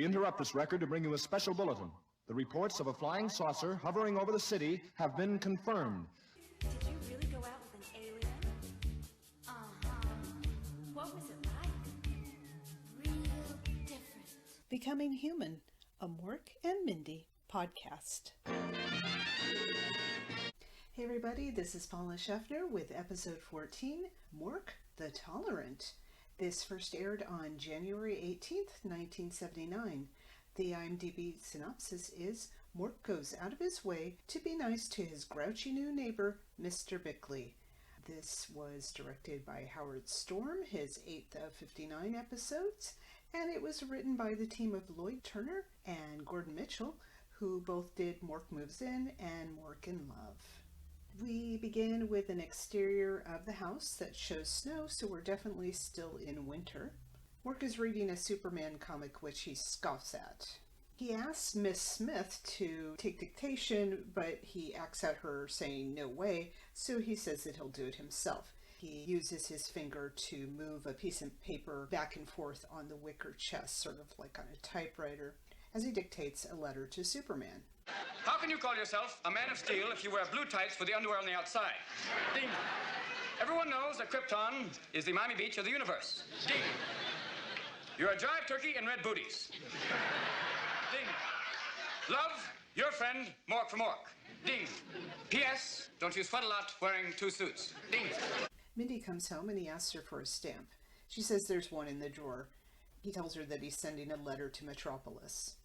We interrupt this record to bring you a special bulletin. The reports of a flying saucer hovering over the city have been confirmed. Did you really go out with an alien? What was it like? Real different. Becoming Human, a Mork and Mindy podcast. Hey everybody, this is Paula Scheffner with episode 14, Mork the Tolerant. This first aired on January 18th, 1979. The IMDb synopsis is, Mork goes out of his way to be nice to his grouchy new neighbor, Mr. Bickley. This was directed by Howard Storm, his 8th of 59 episodes, and it was written by the team of Lloyd Turner and Gordon Mitchell, who both did Mork Moves In and Mork in Love. We begin with an exterior of the house that shows snow, so we're definitely still in winter. Mork is reading a Superman comic which he scoffs at. He asks Miss Smith to take dictation, but he acts at her saying no way, so he says that he'll do it himself. He uses his finger to move a piece of paper back and forth on the wicker chest, sort of like on a typewriter, as he dictates a letter to Superman. How can you call yourself a man of steel if you wear blue tights for the underwear on the outside? Ding. Everyone knows that Krypton is the Miami Beach of the universe. Ding. You're a jive turkey in red booties. Ding. Love, your friend, Mork from Mork. Ding. P.S. Don't you sweat a lot wearing two suits. Ding. Mindy comes home and he asks her for a stamp. She says there's one in the drawer. He tells her that he's sending a letter to Metropolis.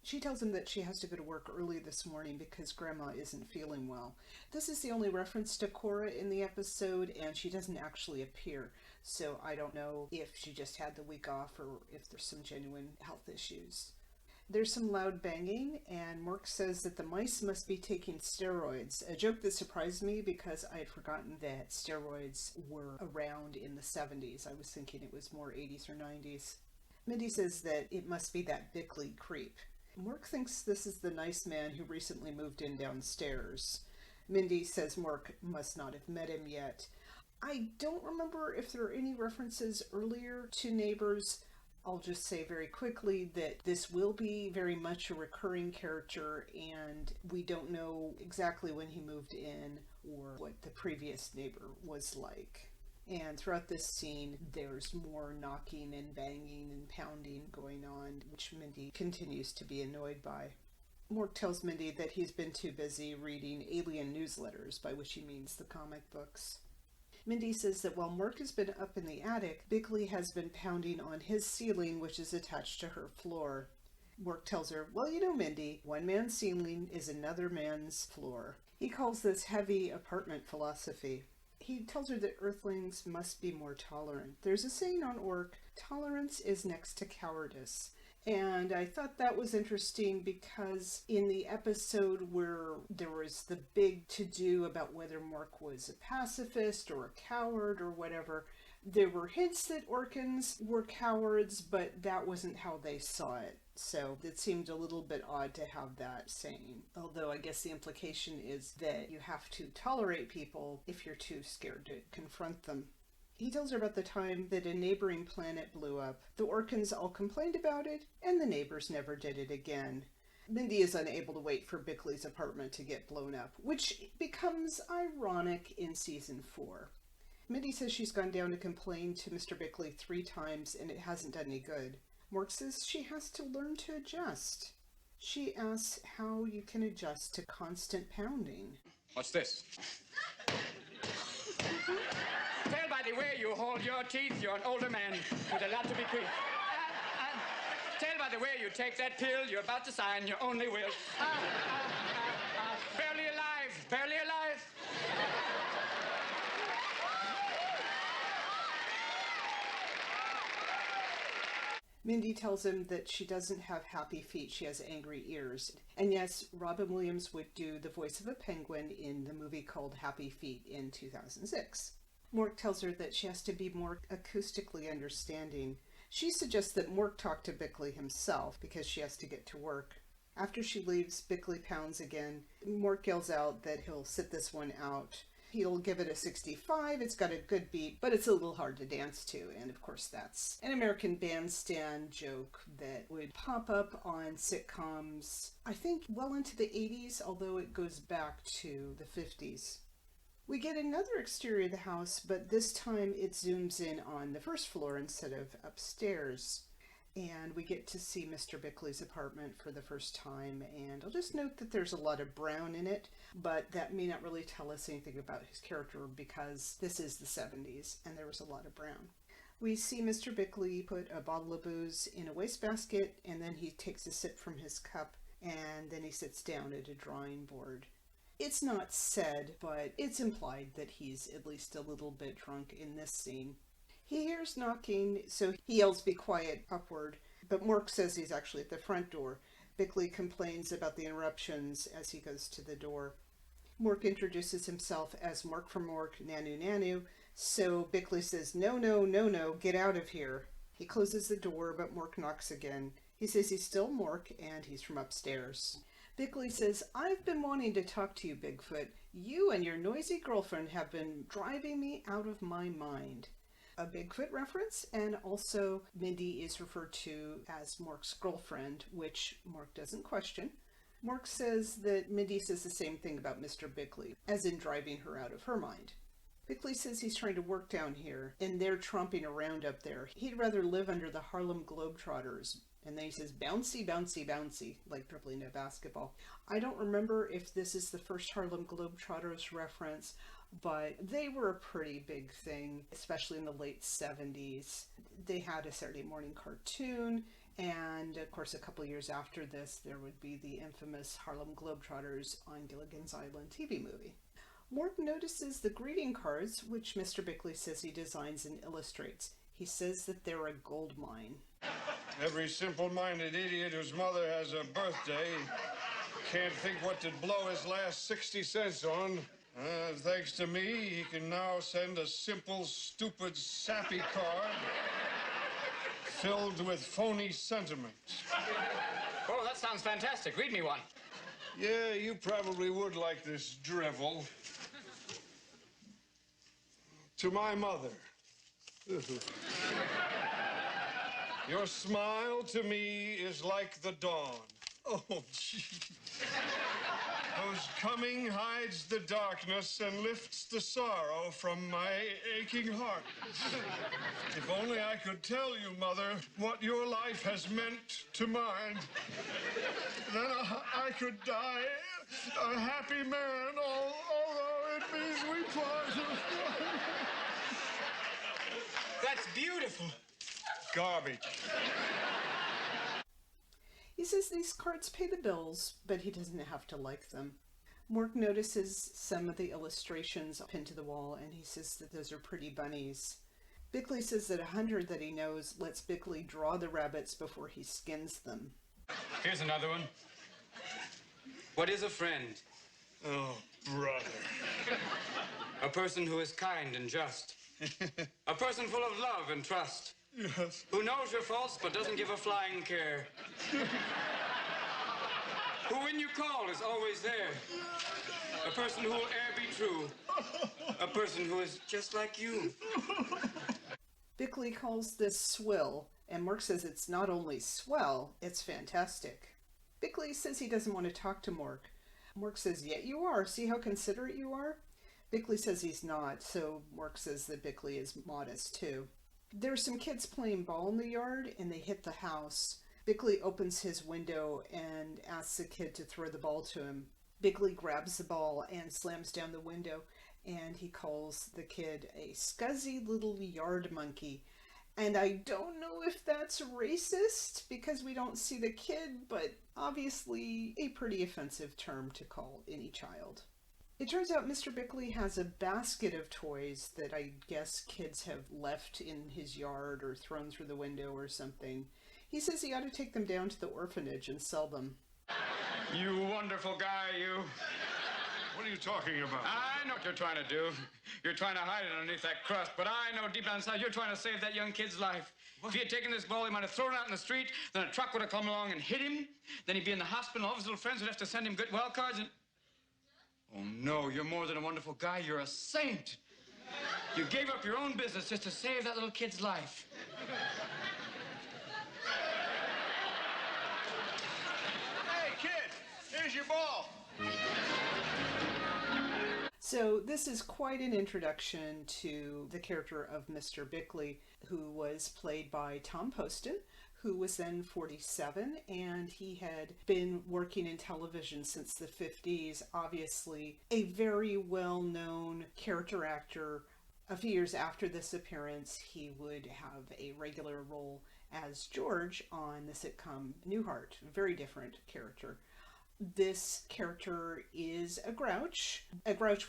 She tells him that she has to go to work early this morning because Grandma isn't feeling well. This is the only reference to Cora in the episode, and she doesn't actually appear, so I don't know if she just had the week off or if there's some genuine health issues. There's some loud banging, and Mork says that the mice must be taking steroids, a joke that surprised me because I had forgotten that steroids were around in the 70s. I was thinking it was more 80s or 90s. Mindy says that it must be that Bickley creep. Mork thinks this is the nice man who recently moved in downstairs. Mindy says Mork must not have met him yet. I don't remember if there are any references earlier to neighbors. I'll just say very quickly that this will be very much a recurring character, and we don't know exactly when he moved in or what the previous neighbor was like. And throughout this scene, there's more knocking and banging and pounding going on, which Mindy continues to be annoyed by. Mork tells Mindy that he's been too busy reading alien newsletters, by which he means the comic books. Mindy says that while Mork has been up in the attic, Bickley has been pounding on his ceiling, which is attached to her floor. Mork tells her, well, you know, Mindy, one man's ceiling is another man's floor. He calls this heavy apartment philosophy. He tells her that Earthlings must be more tolerant. There's a saying on Orc, tolerance is next to cowardice. And I thought that was interesting because in the episode where there was the big to-do about whether Mork was a pacifist or a coward or whatever, there were hints that Orcans were cowards, but that wasn't how they saw it. So it seemed a little bit odd to have that saying. Although I guess the implication is that you have to tolerate people if you're too scared to confront them. He tells her about the time that a neighboring planet blew up. The Orcans all complained about it, and the neighbors never did it again. Mindy is unable to wait for Bickley's apartment to get blown up, which becomes ironic in season 4. Mindy says she's gone down to complain to Mr. Bickley 3 times, and it hasn't done any good. Mork says she has to learn to adjust. She asks how you can adjust to constant pounding. What's this? Tell by the way you hold your teeth, you're an older man with a lot to bequeath. Tell by the way you take that pill, you're about to sign your only will. Barely alive, barely alive. Mindy tells him that she doesn't have happy feet, she has angry ears. And yes, Robin Williams would do the voice of a penguin in the movie called Happy Feet in 2006. Mork tells her that she has to be more acoustically understanding. She suggests that Mork talk to Bickley himself because she has to get to work. After she leaves, Bickley pounds again. Mork yells out that he'll sit this one out. He'll give it a 65. It's got a good beat, but it's a little hard to dance to. And of course, that's an American Bandstand joke that would pop up on sitcoms, I think, well into the 80s, although it goes back to the 50s. We get another exterior of the house, but this time it zooms in on the first floor instead of upstairs. And we get to see Mr. Bickley's apartment for the first time, and I'll just note that there's a lot of brown in it, but that may not really tell us anything about his character because this is the 70s and there was a lot of brown. We see Mr. Bickley put a bottle of booze in a wastebasket, and then he takes a sip from his cup, and then he sits down at a drawing board. It's not said, but it's implied that he's at least a little bit drunk in this scene. He hears knocking, so he yells, "Be quiet," upward, but Mork says he's actually at the front door. Bickley complains about the interruptions as he goes to the door. Mork introduces himself as Mork from Mork, Nanu Nanu, so Bickley says, "No, no, no, no, get out of here." He closes the door, but Mork knocks again. He says he's still Mork, and he's from upstairs. Bickley says, "I've been wanting to talk to you, Bigfoot. You and your noisy girlfriend have been driving me out of my mind." A Bigfoot reference, and also Mindy is referred to as Mork's girlfriend, which Mork doesn't question. Mork says that Mindy says the same thing about Mr. Bickley, as in driving her out of her mind. Bickley says he's trying to work down here, and they're tromping around up there. He'd rather live under the Harlem Globetrotters. And then he says, "Bouncy, bouncy, bouncy," like dribbling a basketball. I don't remember if this is the first Harlem Globetrotters reference, but they were a pretty big thing, especially in the late 70s. They had a Saturday morning cartoon, and of course a couple years after this there would be the infamous Harlem Globetrotters on Gilligan's Island TV movie. Mork notices the greeting cards, which Mr. Bickley says he designs and illustrates. He says that they're a gold mine. Every simple-minded idiot whose mother has a birthday can't think what to blow his last 60 cents on. Thanks to me, he can now send a simple, stupid, sappy card filled with phony sentiments. Oh, that sounds fantastic. Read me one. Yeah, you probably would like this drivel. To my mother. Your smile to me is like the dawn. Oh, gee. Whose coming hides the darkness and lifts the sorrow from my aching heart. If only I could tell you, Mother, what your life has meant to mine. Then I could die a happy man, although it means we part. That's beautiful. Garbage. He says these cards pay the bills, but he doesn't have to like them. Mork notices some of the illustrations pinned to the wall, and he says that those are pretty bunnies. Bickley says that 100 that he knows lets Bickley draw the rabbits before he skins them. Here's another one. What is a friend? Oh, brother. A person who is kind and just. A person full of love and trust. Yes. Who knows your faults but doesn't give a flying care. Who, when you call, is always there. A person who will e'er be true. A person who is just like you. Bickley calls this swill, and Mork says it's not only swell, it's fantastic. Bickley says he doesn't want to talk to Mork. Mork says, "Yet you are. See how considerate you are?" Bickley says he's not, so Mork says that Bickley is modest too. There's some kids playing ball in the yard, and they hit the house. Bickley opens his window and asks the kid to throw the ball to him. Bickley grabs the ball and slams down the window, and he calls the kid a scuzzy little yard monkey. And I don't know if that's racist, because we don't see the kid, but obviously a pretty offensive term to call any child. It turns out Mr. Bickley has a basket of toys that I guess kids have left in his yard or thrown through the window or something. He says he ought to take them down to the orphanage and sell them. You wonderful guy, you. What are you talking about? I know what you're trying to do. You're trying to hide it underneath that crust, but I know deep down inside you're trying to save that young kid's life. What? If he had taken this ball, he might have thrown it out in the street, then a truck would have come along and hit him, then he'd be in the hospital, and all of his little friends would have to send him good well cards, and... Oh, no, you're more than a wonderful guy. You're a saint. You gave up your own business just to save that little kid's life. Hey, kid, here's your ball. So this is quite an introduction to the character of Mr. Bickley, who was played by Tom Poston, who was then 47, and he had been working in television since the 50s. Obviously, a very well-known character actor. A few years after this appearance, he would have a regular role as George on the sitcom Newhart. Very different character. This character is a grouch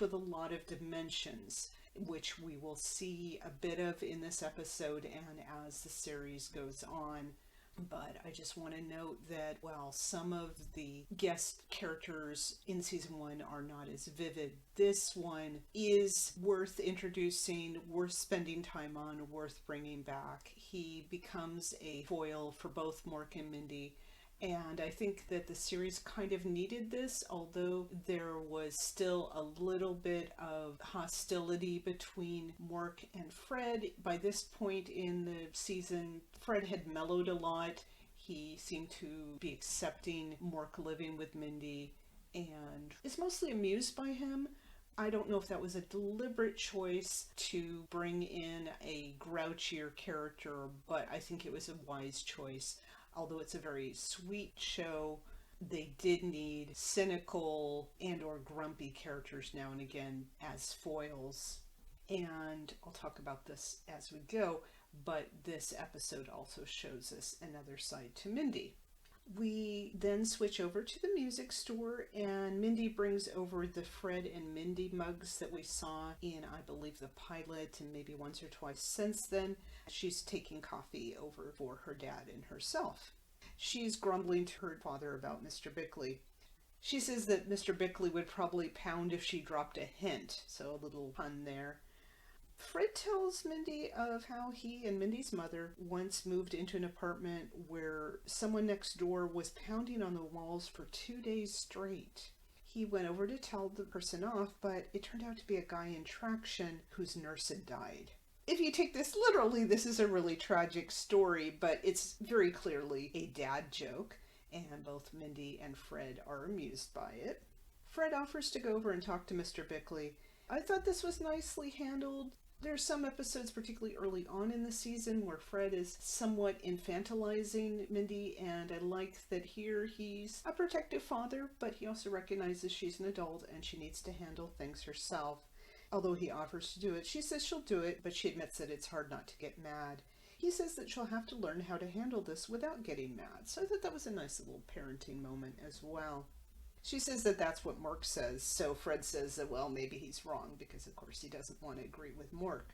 with a lot of dimensions, which we will see a bit of in this episode and as the series goes on. But I just want to note that while some of the guest characters in season 1 are not as vivid, this one is worth introducing, worth spending time on, worth bringing back. He becomes a foil for both Mork and Mindy. And I think that the series kind of needed this, although there was still a little bit of hostility between Mork and Fred. By this point in the season, Fred had mellowed a lot. He seemed to be accepting Mork living with Mindy and is mostly amused by him. I don't know if that was a deliberate choice to bring in a grouchier character, but I think it was a wise choice. Although it's a very sweet show, they did need cynical and or grumpy characters now and again as foils. And I'll talk about this as we go, but this episode also shows us another side to Mindy. We then switch over to the music store, and Mindy brings over the Fred and Mindy mugs that we saw in, I believe, the pilot, and maybe once or twice since then. She's taking coffee over for her dad and herself. She's grumbling to her father about Mr. Bickley. She says that Mr. Bickley would probably pound if she dropped a hint, so a little pun there. Fred tells Mindy of how he and Mindy's mother once moved into an apartment where someone next door was pounding on the walls for 2 days straight. He went over to tell the person off, but it turned out to be a guy in traction whose nurse had died. If you take this literally, this is a really tragic story, but it's very clearly a dad joke, and both Mindy and Fred are amused by it. Fred offers to go over and talk to Mr. Bickley. I thought this was nicely handled. There's some episodes, particularly early on in the season, where Fred is somewhat infantilizing Mindy, and I like that here he's a protective father, but he also recognizes she's an adult and she needs to handle things herself. Although he offers to do it, she says she'll do it, but she admits that it's hard not to get mad. He says that she'll have to learn how to handle this without getting mad, so I thought that was a nice little parenting moment as well. She says that that's what Mork says, so Fred says that, well, maybe he's wrong, because of course he doesn't want to agree with Mork.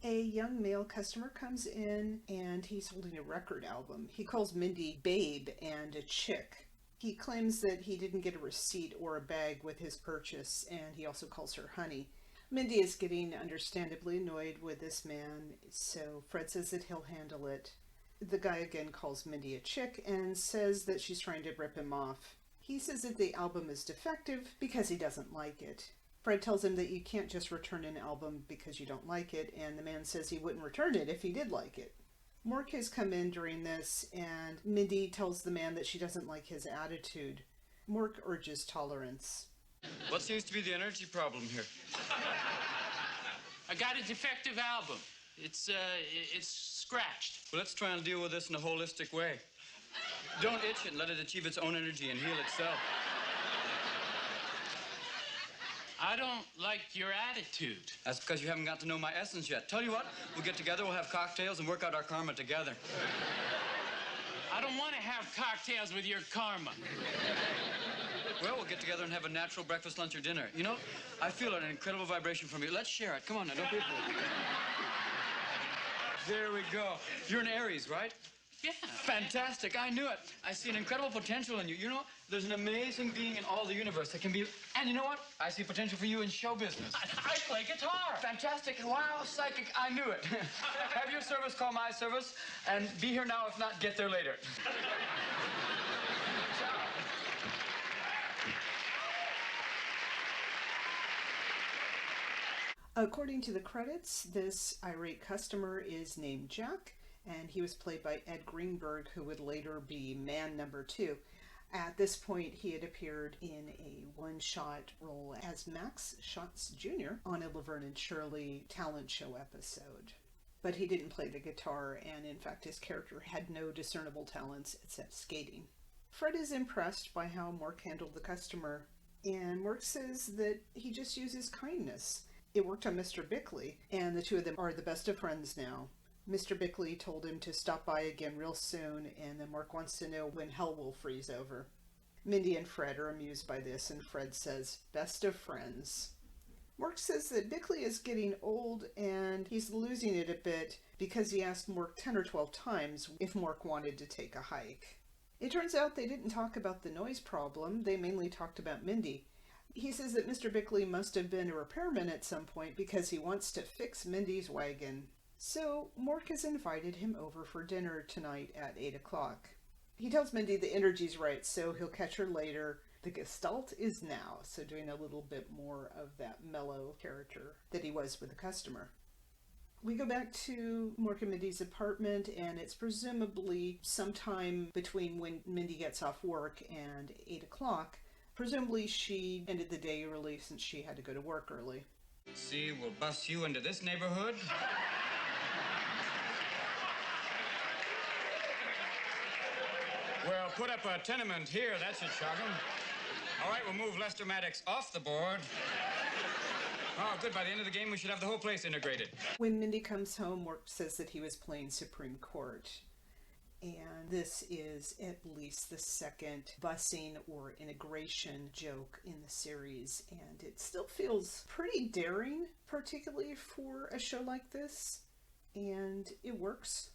A young male customer comes in, and he's holding a record album. He calls Mindy babe and a chick. He claims that he didn't get a receipt or a bag with his purchase, and he also calls her honey. Mindy is getting understandably annoyed with this man, so Fred says that he'll handle it. The guy again calls Mindy a chick and says that she's trying to rip him off. He says that the album is defective because he doesn't like it. Fred tells him that you can't just return an album because you don't like it, and the man says he wouldn't return it if he did like it. Mork has come in during this, and Mindy tells the man that she doesn't like his attitude. Mork urges tolerance. What seems to be the energy problem here? I got a defective album. It's scratched. Well, let's try and deal with this in a holistic way. Don't itch it and let it achieve its own energy and heal itself. I don't like your attitude. That's because you haven't got to know my essence yet. Tell you what, we'll get together, we'll have cocktails and work out our karma together. I don't want to have cocktails with your karma. Well, we'll get together and have a natural breakfast, lunch, or dinner. You know, I feel an incredible vibration from you. Let's share it. Come on now, don't be a fool. There we go. You're an Aries, right? Yeah. Fantastic. I knew it. I see an incredible potential in you. You know, there's an amazing being in all the universe that can be... And you know what? I see potential for you in show business. I play guitar. Fantastic. Wow, psychic. I knew it. Have your service call my service, and be here now. If not, get there later. According to the credits, this irate customer is named Jack, and he was played by Ed Greenberg, who would later be man number 2. At this point, he had appeared in a one-shot role as Max Schatz Jr. on a Laverne and Shirley talent show episode. But he didn't play the guitar, and in fact his character had no discernible talents except skating. Fred is impressed by how Mork handled the customer, and Mork says that he just uses kindness. It worked on Mr. Bickley, and the two of them are the best of friends now. Mr. Bickley told him to stop by again real soon, and then Mork wants to know when hell will freeze over. Mindy and Fred are amused by this, and Fred says, best of friends. Mork says that Bickley is getting old, and he's losing it a bit because he asked Mork 10 or 12 times if Mork wanted to take a hike. It turns out they didn't talk about the noise problem, they mainly talked about Mindy. He says that Mr. Bickley must have been a repairman at some point because he wants to fix Mindy's wagon. So Mork has invited him over for dinner tonight at 8 o'clock. He tells Mindy the energy's right, so he'll catch her later. The gestalt is now, so doing a little bit more of that mellow character that he was with the customer. We go back to Mork and Mindy's apartment, and it's presumably sometime between when Mindy gets off work and 8 o'clock. Presumably she ended the day early since she had to go to work early. See, we'll bust you into this neighborhood. Well, put up a tenement here, that should shock 'em. All right, we'll move Lester Maddox off the board. Oh, good. By the end of the game, we should have the whole place integrated. When Mindy comes home, Mork says that he was playing Supreme Court. And this is at least the second busing or integration joke in the series. And it still feels pretty daring, particularly for a show like this. And it works.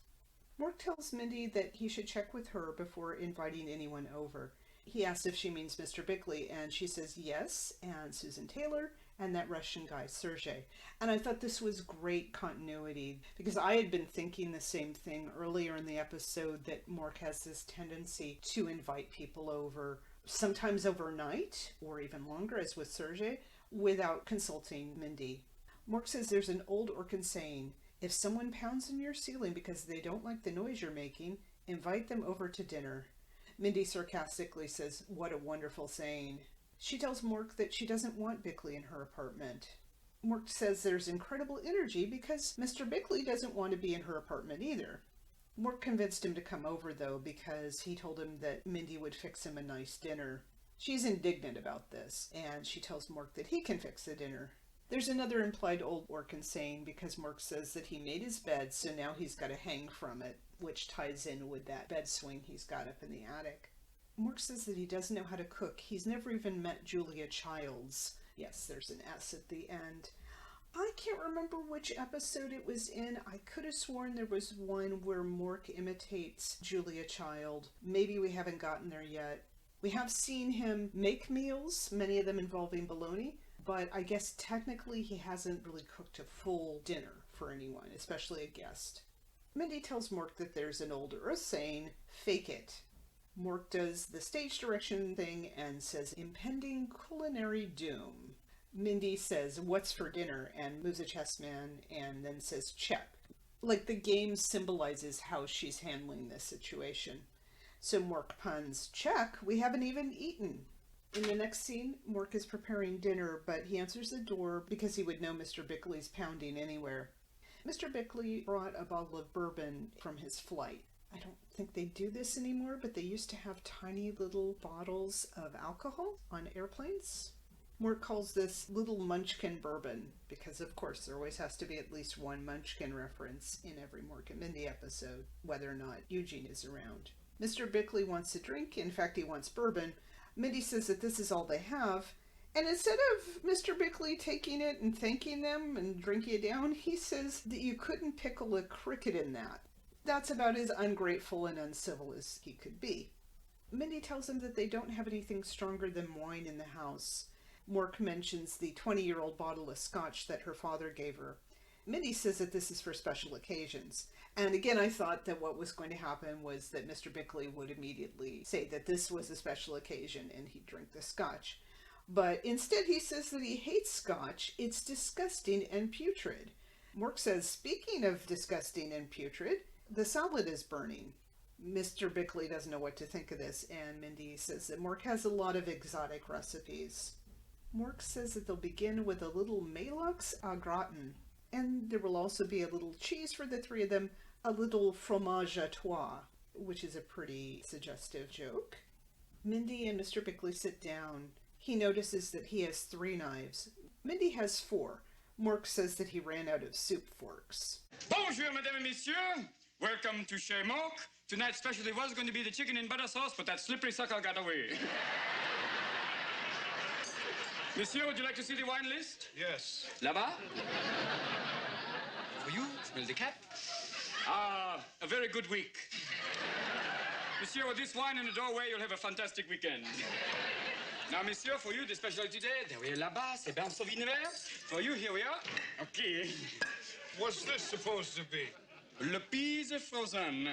Mork tells Mindy that he should check with her before inviting anyone over. He asks if she means Mr. Bickley, and she says yes, and Susan Taylor, and that Russian guy, Sergei. And I thought this was great continuity, because I had been thinking the same thing earlier in the episode, that Mork has this tendency to invite people over, sometimes overnight, or even longer, as with Sergei, without consulting Mindy. Mork says there's an old Orkin saying, if someone pounds on your ceiling because they don't like the noise you're making, invite them over to dinner. Mindy sarcastically says, what a wonderful saying. She tells Mork that she doesn't want Bickley in her apartment. Mork says there's incredible energy because Mr. Bickley doesn't want to be in her apartment either. Mork convinced him to come over, though, because he told him that Mindy would fix him a nice dinner. She's indignant about this, and she tells Mork that he can fix the dinner. There's another implied old Orkin saying because Mork says that he made his bed, so now he's got to hang from it, which ties in with that bed swing he's got up in the attic. Mork says that he doesn't know how to cook. He's never even met Julia Childs. Yes, there's an S at the end. I can't remember which episode it was in. I could have sworn there was one where Mork imitates Julia Child. Maybe we haven't gotten there yet. We have seen him make meals, many of them involving bologna, but I guess technically he hasn't really cooked a full dinner for anyone, especially a guest. Mindy tells Mork that there's an old Earth saying, fake it. Mork does the stage direction thing and says, impending culinary doom. Mindy says, what's for dinner? And moves a chess man and then says, check. Like the game symbolizes how she's handling this situation. So Mork puns, check, we haven't even eaten. In the next scene, Mork is preparing dinner, but he answers the door because he would know Mr. Bickley's pounding anywhere. Mr. Bickley brought a bottle of bourbon from his flight. I don't think they do this anymore, but they used to have tiny little bottles of alcohol on airplanes. Mork calls this Little Munchkin Bourbon, because of course there always has to be at least one Munchkin reference in every Mork and Mindy episode, whether or not Eugene is around. Mr. Bickley wants a drink, in fact he wants bourbon. Mindy says that this is all they have, and instead of Mr. Bickley taking it and thanking them and drinking it down, he says that you couldn't pickle a cricket in that. That's about as ungrateful and uncivil as he could be. Mindy tells him that they don't have anything stronger than wine in the house. Mork mentions the 20-year-old bottle of scotch that her father gave her. Mindy says that this is for special occasions. And again, I thought that what was going to happen was that Mr. Bickley would immediately say that this was a special occasion and he'd drink the scotch. But instead he says that he hates scotch. It's disgusting and putrid. Mork says, speaking of disgusting and putrid, the salad is burning. Mr. Bickley doesn't know what to think of this, and Mindy says that Mork has a lot of exotic recipes. Mork says that they'll begin with a little Maalox au gratin, and there will also be a little cheese for the three of them, a little fromage à trois, which is a pretty suggestive joke. Mindy and Mr. Bickley sit down. He notices that he has 3 knives. Mindy has 4. Mork says that he ran out of soup forks. Bonjour, mesdames et messieurs. Welcome to Chez Mork. Tonight's specialty was going to be the chicken in butter sauce, but that slippery sucker got away. Monsieur, would you like to see the wine list? Yes. Là-bas? For you, smell the cat. Ah, a very good week. Monsieur, with this wine in the doorway, you'll have a fantastic weekend. Now, monsieur, for you, the specialty today, there we are là-bas, c'est bien sauvignon vert. For you, here we are. Okay. What's this supposed to be? Le peas frozen.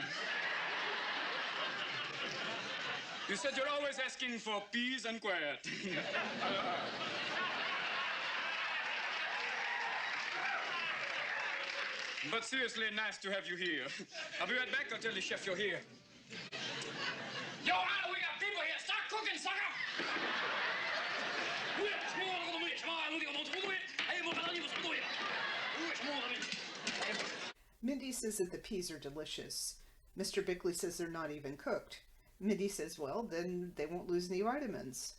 You said you're always asking for peas and quiet. But seriously, nice to have you here. I'll be right back. I'll tell the chef you're here. Yo, Anna, we got people here. Start cooking, sucker! Mindy says that the peas are delicious. Mr. Bickley says they're not even cooked. Mindy says, well, then they won't lose any vitamins.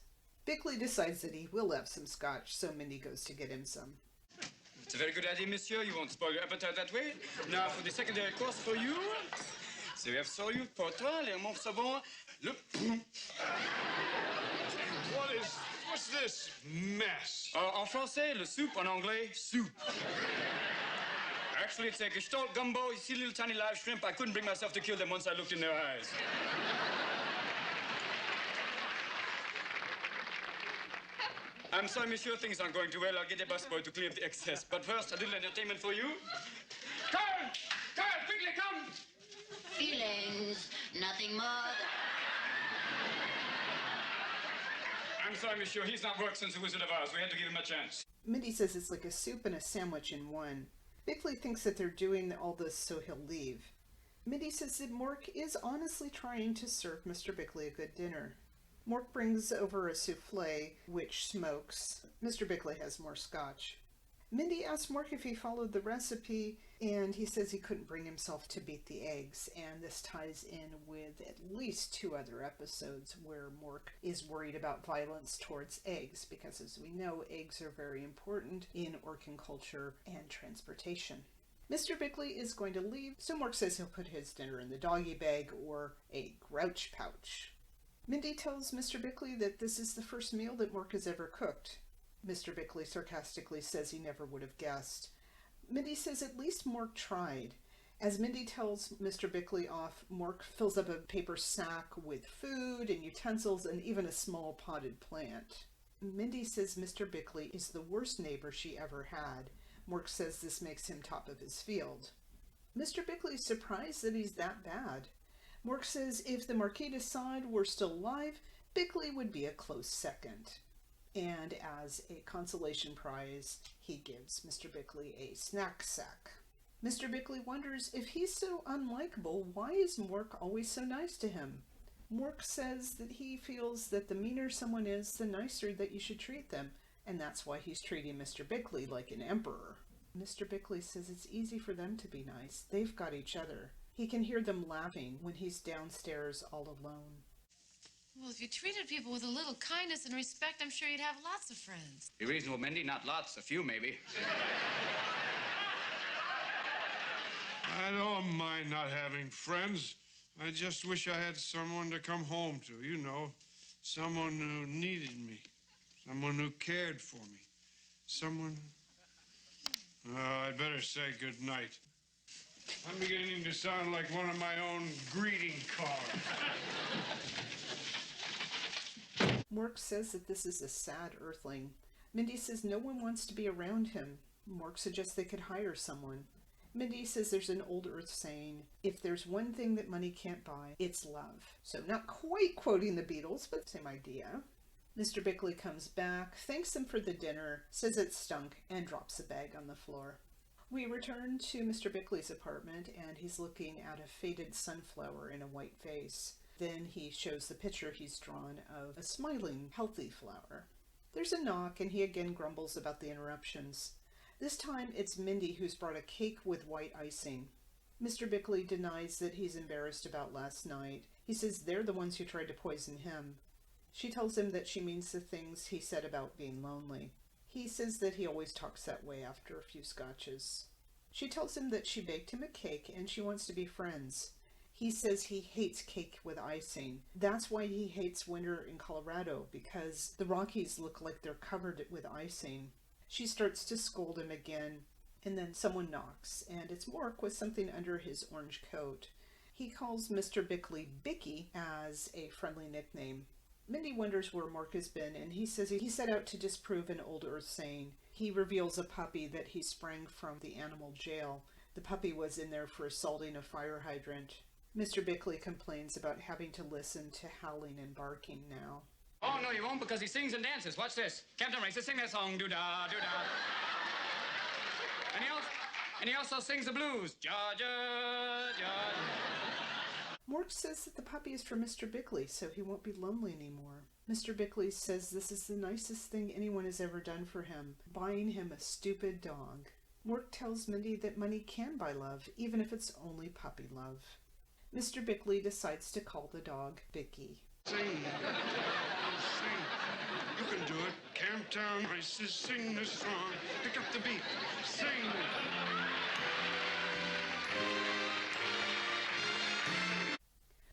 Bickley decides that he will have some scotch, so Mindy goes to get him some. It's a very good idea, monsieur. You won't spoil your appetite that way. Now, for the secondary course for you. So we have soyu pour toi, légèrement savon, le... What's this mess? En français, le soup. En anglais, soup. Actually, it's a gestalt gumbo. You see little tiny live shrimp. I couldn't bring myself to kill them once I looked in their eyes. I'm sorry, monsieur, things aren't going too well. I'll get a busboy to clear up the excess. But first, a little entertainment for you. Carl! Carl, quickly, come! Feelings, nothing more than... I'm sorry, monsieur. He's not worked since the Wizard of Oz. We had to give him a chance. Mindy says it's like a soup and a sandwich in one. Bickley thinks that they're doing all this so he'll leave. Mindy says that Mork is honestly trying to serve Mr. Bickley a good dinner. Mork brings over a souffle, which smokes. Mr. Bickley has more scotch. Mindy asks Mork if he followed the recipe, and he says he couldn't bring himself to beat the eggs, and this ties in with at least 2 other episodes where Mork is worried about violence towards eggs, because as we know, eggs are very important in Orcan culture and transportation. Mr. Bickley is going to leave, so Mork says he'll put his dinner in the doggy bag or a grouch pouch. Mindy tells Mr. Bickley that this is the first meal that Mork has ever cooked. Mr. Bickley sarcastically says he never would have guessed. Mindy says at least Mork tried. As Mindy tells Mr. Bickley off, Mork fills up a paper sack with food and utensils and even a small potted plant. Mindy says Mr. Bickley is the worst neighbor she ever had. Mork says this makes him top of his field. Mr. Bickley is surprised that he's that bad. Mork says if the Marquis de Sade were still alive, Bickley would be a close second. And as a consolation prize, he gives Mr. Bickley a snack sack. Mr. Bickley wonders if he's so unlikable, why is Mork always so nice to him? Mork says that he feels that the meaner someone is, the nicer that you should treat them, and that's why he's treating Mr. Bickley like an emperor. Mr. Bickley says it's easy for them to be nice. They've got each other. He can hear them laughing when he's downstairs all alone. Well, if you treated people with a little kindness and respect, I'm sure you'd have lots of friends. Be reasonable, Mindy. Not lots. A few, maybe. I don't mind not having friends. I just wish I had someone to come home to, you know. Someone who needed me. Someone who cared for me. Someone... Oh, I'd better say good night. I'm beginning to sound like one of my own greeting cards. Mork says that this is a sad earthling. Mindy says no one wants to be around him. Mork suggests they could hire someone. Mindy says there's an old Earth saying, if there's one thing that money can't buy, it's love. So not quite quoting the Beatles, but same idea. Mr. Bickley comes back, thanks them for the dinner, says it stunk, and drops the bag on the floor. We return to Mr. Bickley's apartment, and he's looking at a faded sunflower in a white vase. Then he shows the picture he's drawn of a smiling, healthy flower. There's a knock, and he again grumbles about the interruptions. This time it's Mindy who's brought a cake with white icing. Mr. Bickley denies that he's embarrassed about last night. He says they're the ones who tried to poison him. She tells him that she means the things he said about being lonely. He says that he always talks that way after a few scotches. She tells him that she baked him a cake and she wants to be friends. He says he hates cake with icing. That's why he hates winter in Colorado, because the Rockies look like they're covered with icing. She starts to scold him again, and then someone knocks, and it's Mork with something under his orange coat. He calls Mr. Bickley Bicky as a friendly nickname. Mindy wonders where Mork has been, and he says he set out to disprove an old Earth saying. He reveals a puppy that he sprang from the animal jail. The puppy was in there for assaulting a fire hydrant. Mr. Bickley complains about having to listen to howling and barking now. Oh, no, you won't, because he sings and dances. Watch this. Captain Racer, sing that song. Doo-dah, doo-dah. And he also sings the blues. Georgia, Georgia. Mork says that the puppy is for Mr. Bickley, so he won't be lonely anymore. Mr. Bickley says this is the nicest thing anyone has ever done for him, buying him a stupid dog. Mork tells Mindy that money can buy love, even if it's only puppy love. Mr. Bickley decides to call the dog Bicky. Sing. Sing. You can do it. Camptown races, sing this song. Pick up the beat. Sing.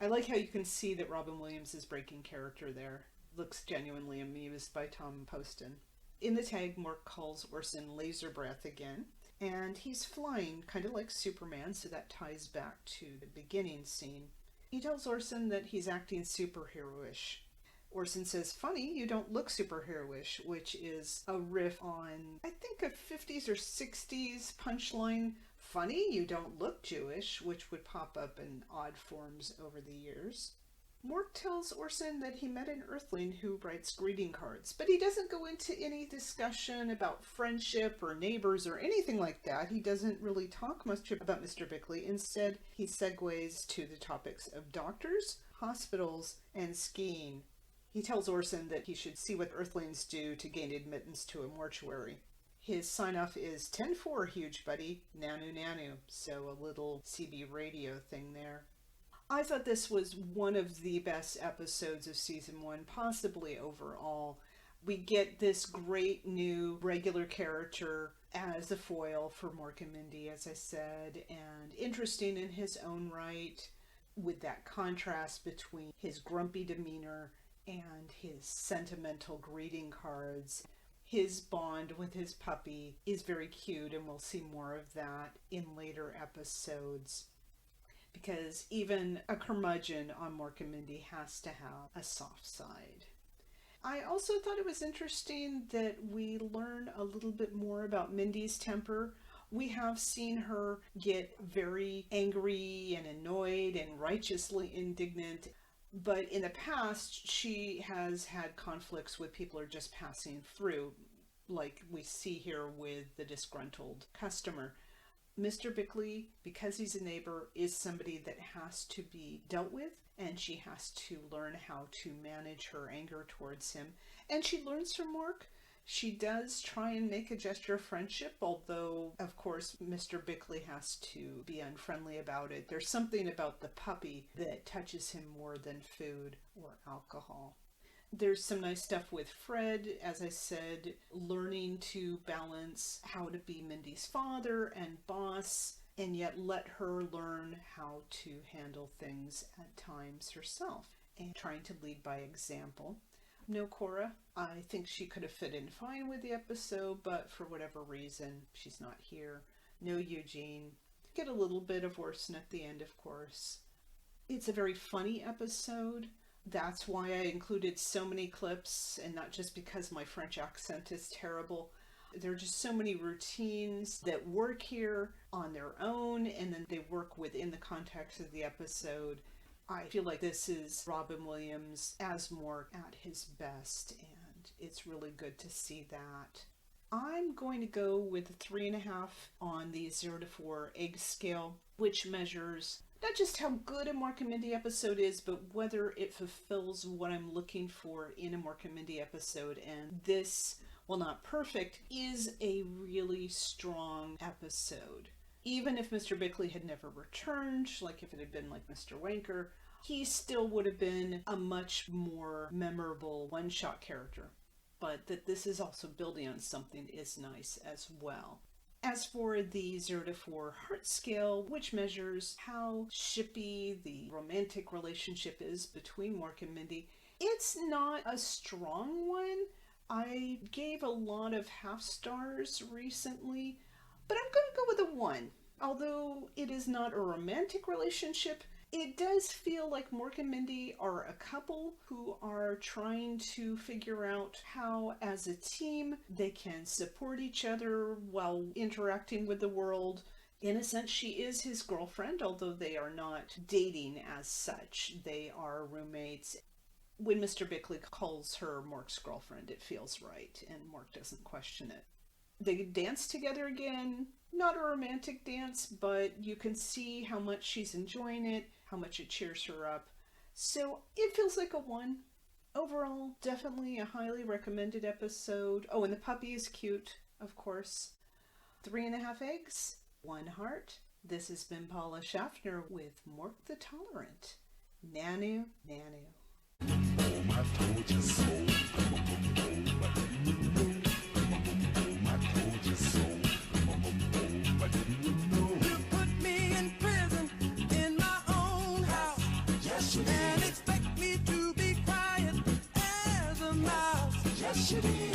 I like how you can see that Robin Williams is breaking character there. Looks genuinely amused by Tom Poston. In the tag, Mork calls Orson Laser Breath again, and he's flying, kind of like Superman, so that ties back to the beginning scene. He tells Orson that he's acting superhero-ish. Orson says, funny, you don't look superhero-ish, which is a riff on, I think, a 50s or 60s punchline. Funny, you don't look Jewish, which would pop up in odd forms over the years. Mork tells Orson that he met an Earthling who writes greeting cards, but he doesn't go into any discussion about friendship or neighbors or anything like that. He doesn't really talk much about Mr. Bickley. Instead, he segues to the topics of doctors, hospitals, and skiing. He tells Orson that he should see what Earthlings do to gain admittance to a mortuary. His sign-off is 10-4, huge buddy, nanu nanu, so a little CB radio thing there. I thought this was one of the best episodes of Season 1, possibly overall. We get this great new regular character as a foil for Mork and Mindy, as I said, and interesting in his own right, with that contrast between his grumpy demeanor and his sentimental greeting cards. His bond with his puppy is very cute, and we'll see more of that in later episodes. Because even a curmudgeon on Mork and Mindy has to have a soft side. I also thought it was interesting that we learn a little bit more about Mindy's temper. We have seen her get very angry and annoyed and righteously indignant. But in the past, she has had conflicts with people who are just passing through, like we see here with the disgruntled customer. Mr. Bickley, because he's a neighbor, is somebody that has to be dealt with, and she has to learn how to manage her anger towards him. And she learns from Mork. She does try and make a gesture of friendship, although, of course, Mr. Bickley has to be unfriendly about it. There's something about the puppy that touches him more than food or alcohol. There's some nice stuff with Fred, as I said, learning to balance how to be Mindy's father and boss, and yet let her learn how to handle things at times herself, and trying to lead by example. No Cora. I think she could have fit in fine with the episode, but for whatever reason, she's not here. No Eugene. Get a little bit of Orson at the end, of course. It's a very funny episode. That's why I included so many clips, and not just because my French accent is terrible. There are just so many routines that work here on their own, and then they work within the context of the episode. I feel like this is Robin Williams as Mork at his best, and it's really good to see that. I'm going to go with a 3.5 on the 0 to 4 egg scale, which measures not just how good a Mork and Mindy episode is, but whether it fulfills what I'm looking for in a Mork and Mindy episode. And this, while not perfect, is a really strong episode. Even if Mr. Bickley had never returned, like if it had been like Mr. Wanker, he still would have been a much more memorable one-shot character. But that this is also building on something is nice as well. As for the 0 to 4 heart scale, which measures how shippy the romantic relationship is between Mork and Mindy, it's not a strong one. I gave a lot of half stars recently, but I'm going to go with a 1. Although it is not a romantic relationship, it does feel like Mork and Mindy are a couple who are trying to figure out how, as a team, they can support each other while interacting with the world. In a sense, she is his girlfriend, although they are not dating as such. They are roommates. When Mr. Bickley calls her Mork's girlfriend, it feels right, and Mork doesn't question it. They dance together again. Not a romantic dance, but you can see how much she's enjoying it, how much it cheers her up. So it feels like a 1. Overall, definitely a highly recommended episode. Oh, and the puppy is cute, of course. 3.5 eggs, 1 heart. This has been Paula Schaffner with Mork the Tolerant. Nanu, nanu. And expect me to be quiet as a mouse. Yes, you did.